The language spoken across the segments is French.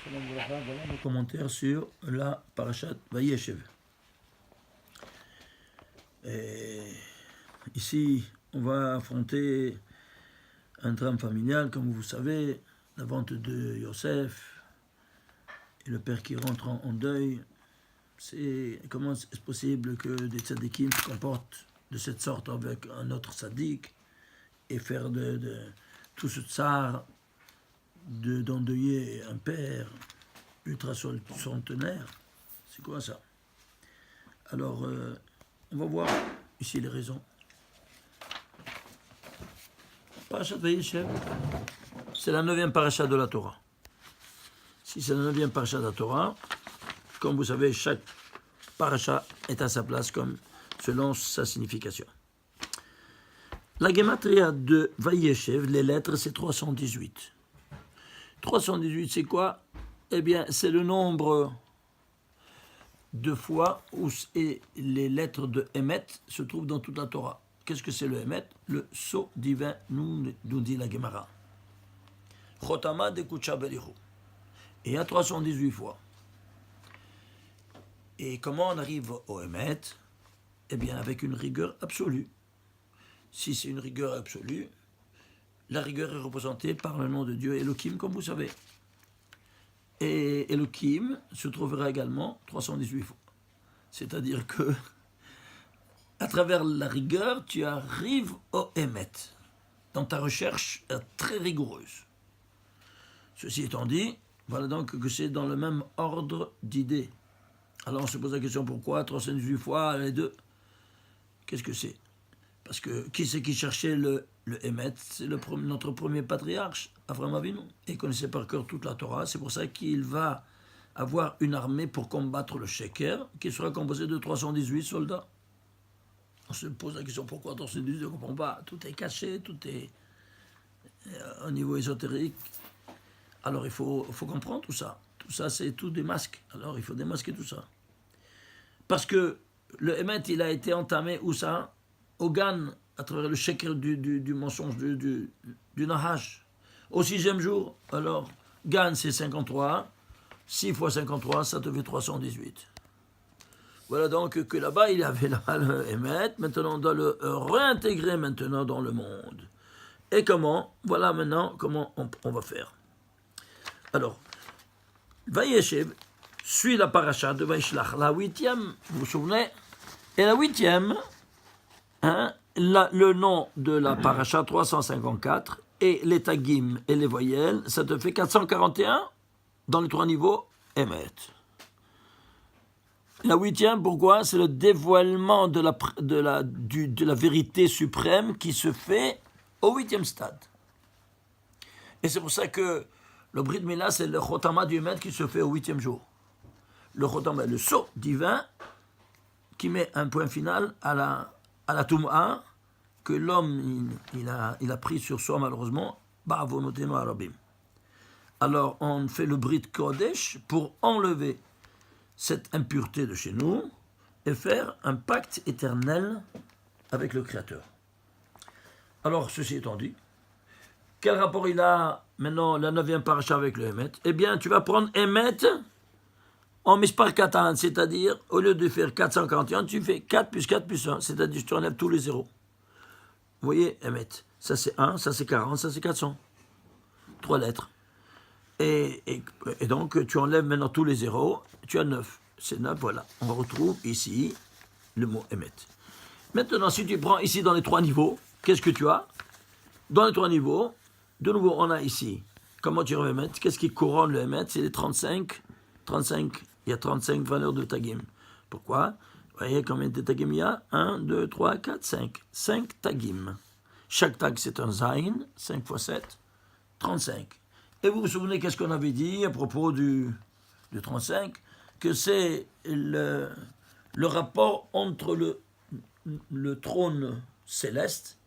Voilà nos commentaires sur la parashat Vayeshev. Et ici, on va affronter un drame familial, comme vous savez, la vente de Yosef et le père qui rentre en deuil. Comment est-ce possible que des tzadikim se comportent de cette sorte avec un autre tzaddik et faire de tout ce tsar d'endeuiller un père ultra centenaire? C'est quoi ça? Alors, on va voir ici les raisons. Parashat Vayeshev, c'est la 9e parasha de la Torah. Si c'est la 9e parasha de la Torah, comme vous savez, chaque parasha est à sa place comme selon sa signification. La gematria de Vayeshev, les lettres, c'est 318. 318, c'est quoi? Eh bien, c'est le nombre de fois où les lettres de Emet se trouvent dans toute la Torah. Qu'est-ce que c'est le Emet? Le sceau divin, nous dit la Gemara. Chotama de Kucha Belichu. Et il y a 318 fois. Et comment on arrive au Emet? Eh bien, avec une rigueur absolue. Si c'est une rigueur absolue, la rigueur est représentée par le nom de Dieu Elohim, comme vous savez. Et Elohim se trouvera également 318 fois. C'est-à-dire que, à travers la rigueur, tu arrives au Emet, dans ta recherche très rigoureuse. Ceci étant dit, voilà donc que c'est dans le même ordre d'idées. Alors on se pose la question, pourquoi 318 fois les deux? Qu'est-ce que c'est? Parce que qui c'est qui cherchait le Emet? C'est notre premier patriarche, Avraham Avinu. Et il connaissait par cœur toute la Torah. C'est pour ça qu'il va avoir une armée pour combattre le Sheker, qui sera composé de 318 soldats. On se pose la question, pourquoi 318? Je ne comprends pas. Tout est caché, tout est au niveau ésotérique. Alors il faut comprendre tout ça. Tout ça, c'est tout des masques. Alors il faut démasquer tout ça. Parce que le Emet, il a été entamé où ça? Au Gan, à travers le sheker du mensonge, du Nahash. Au 6e jour, alors, Gan c'est 53, 6 fois 53, ça te fait 318. Voilà donc que là-bas, il avait là le Emet, maintenant on doit le réintégrer maintenant dans le monde. Et comment? Voilà maintenant comment on va faire. Alors, Vayeshev suit la paracha de Vaishlach, la 8e, vous vous souvenez? Et la 8e, le nom de la paracha 354 et les tagim et les voyelles, ça te fait 441 dans les 3 niveaux, Emet. La 8e, pourquoi? C'est le dévoilement de la vérité suprême qui se fait au 8e stade. Et c'est pour ça que le Brit Mila, c'est le Chotama du Emet qui se fait au 8e jour. Le Chotama, le sceau divin qui met un point final à la Toum'a que l'homme il a pris sur soi malheureusement, Ba'avonotenu Arabim. Alors on fait le Brit Kodesh pour enlever cette impureté de chez nous et faire un pacte éternel avec le Créateur. Alors ceci étant dit, quel rapport il a maintenant la 9e paracha avec le Emet? Eh bien tu vas prendre Emet en Mispar Katan, c'est-à-dire, au lieu de faire 441, tu fais 4 plus 4 plus 1, c'est-à-dire tu enlèves tous les zéros. Vous voyez, Emet, ça c'est 1, ça c'est 40, ça c'est 400. 3 lettres. Et donc, tu enlèves maintenant tous les zéros, tu as 9. C'est 9, voilà. On retrouve ici le mot Emet. Maintenant, si tu prends ici dans les 3 niveaux, qu'est-ce que tu as? Dans les 3 niveaux, de nouveau, on a ici, comment tu remets Emet? Qu'est-ce qui couronne le Emet? C'est les 35. Il y a 35 valeurs de tagim. Pourquoi? Vous voyez combien de tagim il y a? 1, 2, 3, 4, 5. 5 tagim. Chaque tag, c'est un zayin. 5 fois 7, 35. Et vous vous souvenez qu'est-ce qu'on avait dit à propos du 35? Que c'est le rapport entre le trône céleste,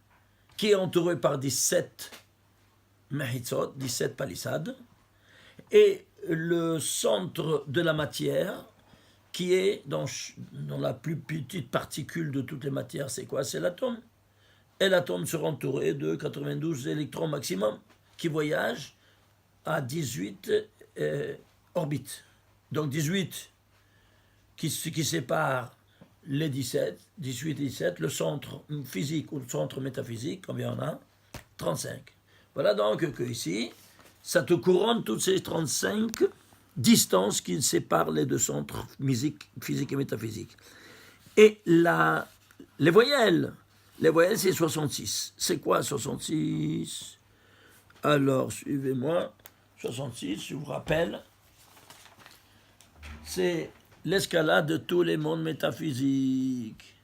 qui est entouré par 17 mehitzot, 17 palissades, et le centre de la matière, qui est dans la plus petite particule de toutes les matières, c'est quoi? C'est l'atome. Et l'atome sera entouré de 92 électrons maximum, qui voyagent à 18 orbites. Donc 18 qui sépare les 17, 18 et 17, le centre physique ou le centre métaphysique, combien on a 35. Voilà donc que ici, ça te couronne toutes ces 35 distances qui séparent les deux centres physique et métaphysique. Et les voyelles c'est 66. C'est quoi 66? Alors, suivez-moi. 66, je vous rappelle, c'est l'escalade de tous les mondes métaphysiques.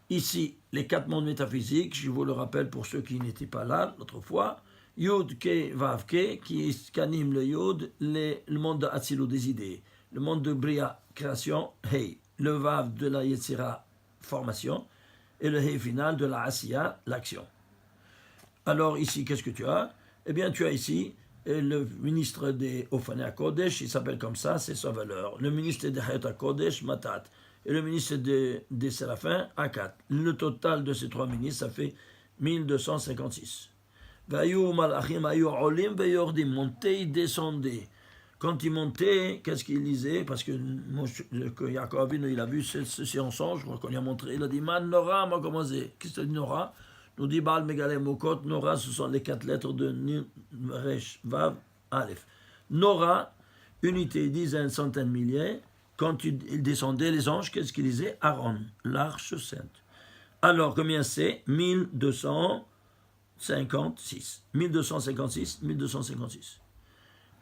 Ici, les 4 mondes métaphysiques, je vous le rappelle pour ceux qui n'étaient pas là l'autre fois, Yud, Ke, Vav, Ke, qui anime le Yud, le monde de Hatzilut, des idées, le monde de Bria, création, Hei, le Vav de la Yetzira, formation, et le Hei final de la Asiya, l'action. Alors ici, qu'est-ce que tu as? Eh bien, tu as ici le ministre des Ofanei Kodesh, il s'appelle comme ça, c'est sa valeur. Le ministre des Hayat Kodesh, Matat. Et le ministre des Séraphins, Akat. Le total de ces 3 ministres, ça fait 1256. Vayu Malachim Ayu Olim Veyordim, montaient, ils descendaient. Quand ils montaient, qu'est-ce qu'ils lisaient? Parce que Yaakov, il a vu ceci en songe, je crois qu'on lui a montré. Il a dit, Man Nora, m'a commencé. Qu'est-ce que c'est Nora? Nous dit Baal Megaleh Mokot, Nora, ce sont les 4 lettres de Nun, Resh, Vav, Aleph. Nora, unité, dizaines, centaines, milliers. Quand ils descendaient, les anges, qu'est-ce qu'ils disaient? Aaron, l'arche sainte. Alors, combien c'est? 1256. 1256, 1256.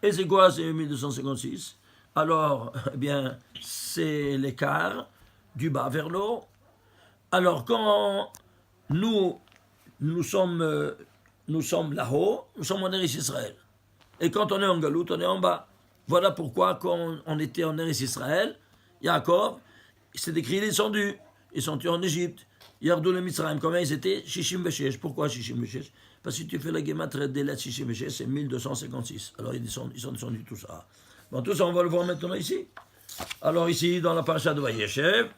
Et c'est quoi ces 1256? Alors, eh bien, c'est l'écart du bas vers le haut. Alors, quand nous sommes là-haut, nous sommes en Eretz Israël. Et quand on est en Galout, on est en bas. Voilà pourquoi, quand on était en Eretz Israël, Yaakov, c'est décrit, il est descendu. Ils sont en Égypte. Yardou le Mitzrayim, combien ils étaient? Shishim Beshesh. Pourquoi Shishim Beshesh? Parce que si tu fais la guématre des lettres Shishim Beshesh, c'est 1256. Alors ils sont descendus tout ça. Bon, tout ça, on va le voir maintenant ici. Alors ici, dans la paracha de Vayeshev,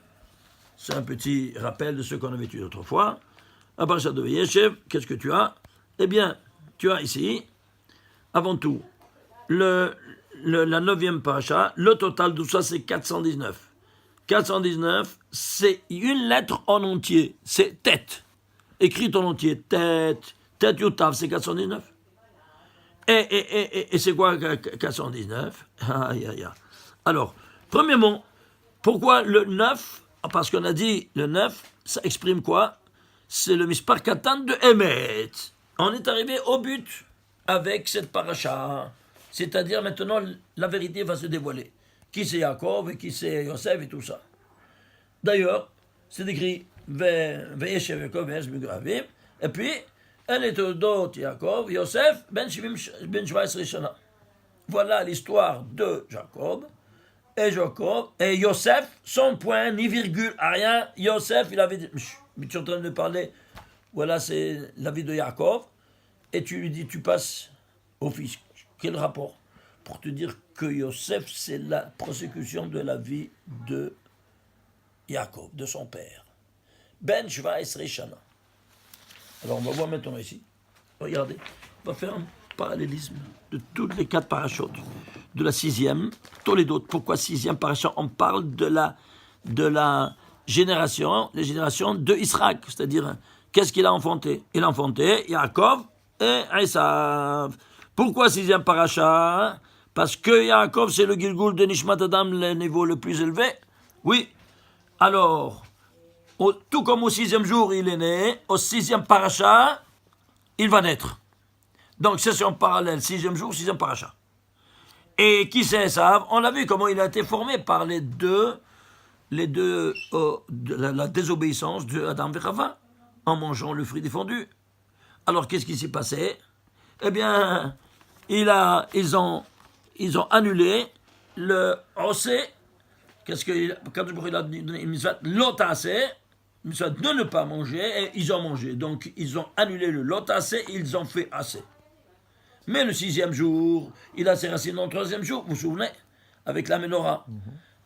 c'est un petit rappel de ce qu'on avait étudié autrefois. La paracha de Vayeshev, qu'est-ce que tu as? Eh bien, tu as ici, avant tout, la 9e paracha, le total de tout ça, c'est 419. 419, c'est une lettre en entier, c'est tête. Écrite en entier, tête Yotav, c'est 419. Et c'est quoi 419? Aïe, aïe, aïe. Alors, premièrement, pourquoi le 9? Parce qu'on a dit le 9, ça exprime quoi? C'est le Mispar Katan de Emet. On est arrivé au but avec cette paracha. C'est-à-dire maintenant, la vérité va se dévoiler. Qui c'est Yaakov et qui c'est Yosef et tout ça. D'ailleurs, c'est écrit Veyeshev Yaakov Veyeshev. Et puis, elle est d'autres Yaakov, Yosef, ben 17 Shana. Voilà l'histoire de Jacob et Yosef, sans point, ni virgule, rien. Yosef, il avait dit, tu es en train de parler, voilà, c'est la vie de Yaakov, et tu lui dis, tu passes au fils. Quel rapport? Pour te dire que Yosef, c'est la prosécution de la vie de Yaakov, de son père. Ben 17 Shana. Alors on va voir maintenant ici. Regardez, on va faire un parallélisme de toutes les 4 parachutes. De la 6e, tous les autres. Pourquoi 6e parachute? On parle de la génération, les générations de Israël. C'est-à-dire, qu'est-ce qu'il a enfanté? Il a enfanté Yaakov et Esav. Pourquoi 6e paracha? Parce que Yaakov, c'est le Gilgul de Nishmat Adam, le niveau le plus élevé. Oui. Alors, tout comme au 6e jour, il est né, au 6e paracha, il va naître. Donc, c'est en parallèle, 6e jour, 6e paracha. Et qui c'est Esav? On a vu comment il a été formé par la désobéissance de Adam et Chava, en mangeant le fruit défendu. Alors, qu'est-ce qui s'est passé? Eh bien, ils ont annulé le Osé. Qu'est-ce que quand il a donné une mitzvah, l'otasé, une mitzvah de ne pas manger, et ils ont mangé. Donc, ils ont annulé le lotasé, ils ont fait assez. Mais le 6e jour, il a ses racines dans le 3e jour, vous vous souvenez, avec la menorah.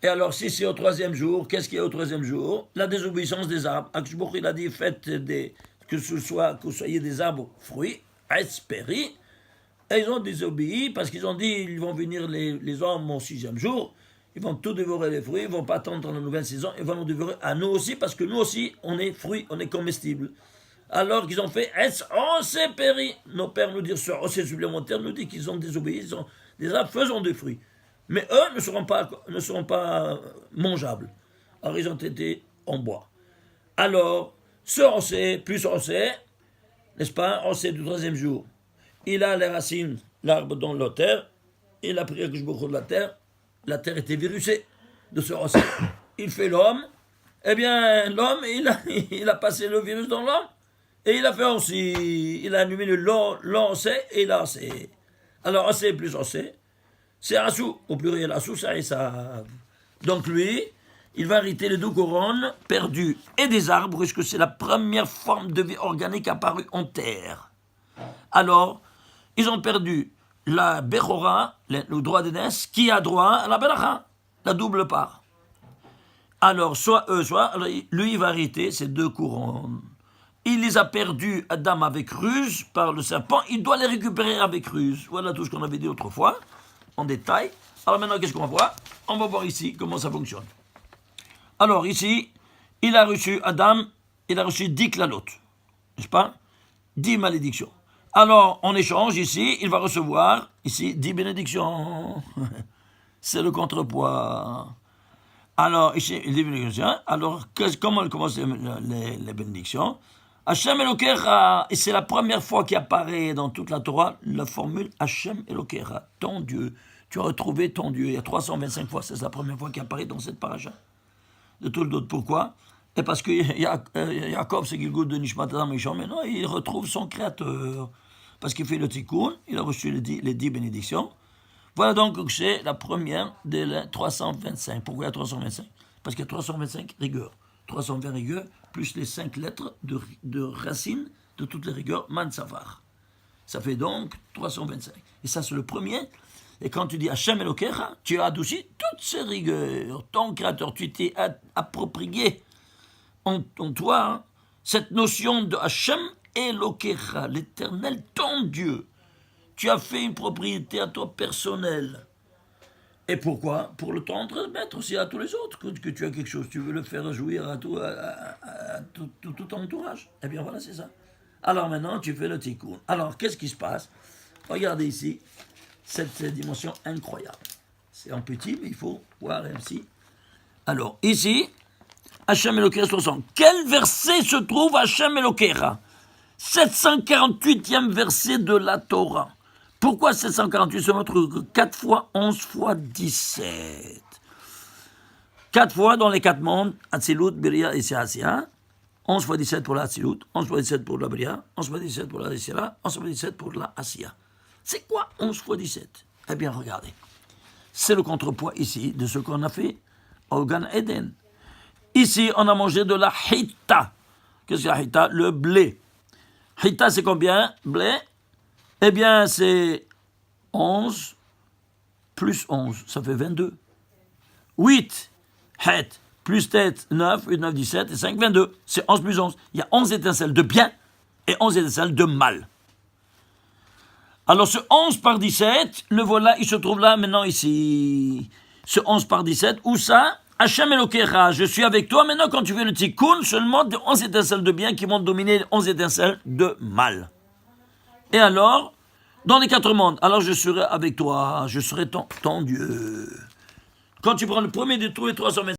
Et alors, si c'est au 3e jour, qu'est-ce qu'il y a au 3e jour? La désobéissance des arbres. Akshbouk, il a dit, faites que vous soyez des arbres fruits, espéri, Et ils ont désobéi parce qu'ils ont dit ils vont venir les hommes au 6e jour, ils vont tout dévorer les fruits, ils vont pas attendre la nouvelle saison, ils vont nous dévorer à nous aussi parce que nous aussi on est fruits, on est comestibles. Alors qu'ils ont fait on s'est péri. Nos pères nous disent sur OC supplémentaire, nous disent qu'ils ont désobéi, ils ont déjà faisons des fruits. Mais eux ne seront pas mangeables. Alors ils ont été en bois. Alors, ce OC plus OC, n'est-ce pas, OC du 3e jour, il a les racines, l'arbre dans la terre, il a pris quelque chose de la terre était virusée de ce OC. Il fait l'homme, eh bien l'homme, il a passé le virus dans l'homme, et il a fait aussi, il a allumé l'OC et l'OC. Alors OC plus OC, c'est Assou, au pluriel Assou, ça et ça. Donc lui, il va hériter les 2 couronnes perdues et des arbres, puisque c'est la première forme de vie organique apparue en terre. Alors, ils ont perdu la Bechora, le droit d'aînesse, qui a droit à la Beracha, la double part. Alors, soit eux, soit lui, il va hériter ces 2 couronnes. Il les a perdus, Adam, avec ruse, par le serpent. Il doit les récupérer avec ruse. Voilà tout ce qu'on avait dit autrefois, en détail. Alors maintenant, qu'est-ce qu'on va voir? On va voir ici comment ça fonctionne. Alors ici, il a reçu, Adam, il a reçu 10 klalotes, n'est-ce pas? 10 malédictions. Alors, en échange, ici, il va recevoir, ici, 10 bénédictions. C'est le contrepoids. Alors, ici, 10 bénédictions. Alors, comment commencent les bénédictions? Hachem Elokecha, et c'est la première fois qu'apparaît dans toute la Torah la formule Hachem Elokecha, ton Dieu. Tu as retrouvé ton Dieu. Il y a 325 fois, c'est la première fois qu'apparaît dans cette paracha. De tout le doute. Pourquoi? Et parce que Jacob, c'est Gilgoul de Nishmat Adam Rishon, mais non, il retrouve son créateur. Parce qu'il fait le tikkun, il a reçu les 10 bénédictions. Voilà donc que c'est la première de 325. Pourquoi il y a 325? Parce qu'il y a 325 rigueurs. 320 rigueurs, plus les 5 lettres de racines de toutes les rigueurs, Mansavar. Ça fait donc 325. Et ça, c'est le premier. Et quand tu dis Hachem Elokecha, tu as adouci toutes ces rigueurs. Ton créateur, tu t'es approprié en toi hein, cette notion de Hachem Elokecha, l'éternel, ton Dieu. Tu as fait une propriété à toi personnelle. Et pourquoi? Pour le transmettre aussi à tous les autres. Que tu as quelque chose, tu veux le faire jouir à tout ton entourage. Eh bien voilà, c'est ça. Alors maintenant, tu fais le tikkun. Alors, qu'est-ce qui se passe? Regardez ici, cette dimension incroyable. C'est en petit, mais il faut voir ainsi. Alors, ici, Hachem Elokecha 60. Quel verset se trouve Hachem Elokecha? 748e verset de la Torah. Pourquoi 748? Se montre que 4 fois 11 fois 17. 4 fois dans les 4 mondes, Atzilut, Beria et Seasia. 11 fois 17 pour la Atzilut, 11 fois 17 pour la Beria, 11 fois 17 pour la Seasia, 11 fois 17 pour la Asiya. C'est quoi 11 fois 17? Eh bien, regardez. C'est le contrepoids ici de ce qu'on a fait au Gan Eden. Ici, on a mangé de la Hita. Qu'est-ce que la Hita? Le blé. Hita, c'est combien? Blé? Eh bien, c'est 11 plus 11, ça fait 22. 8, het, plus tête, 9, 8, 9, 17, et 5, 22. C'est 11 plus 11. Il y a 11 étincelles de bien et 11 étincelles de mal. Alors, ce 11 par 17, le voilà, il se trouve là, maintenant, ici. Ce 11 par 17, où ça? Hachem Elokecha, je suis avec toi. Maintenant, quand tu fais le tikkun, seulement de 11 étincelles de bien qui vont dominer les 11 étincelles de mal. Et alors, dans les 4 mondes, alors je serai avec toi, je serai ton Dieu. Quand tu prends le premier de tous les 300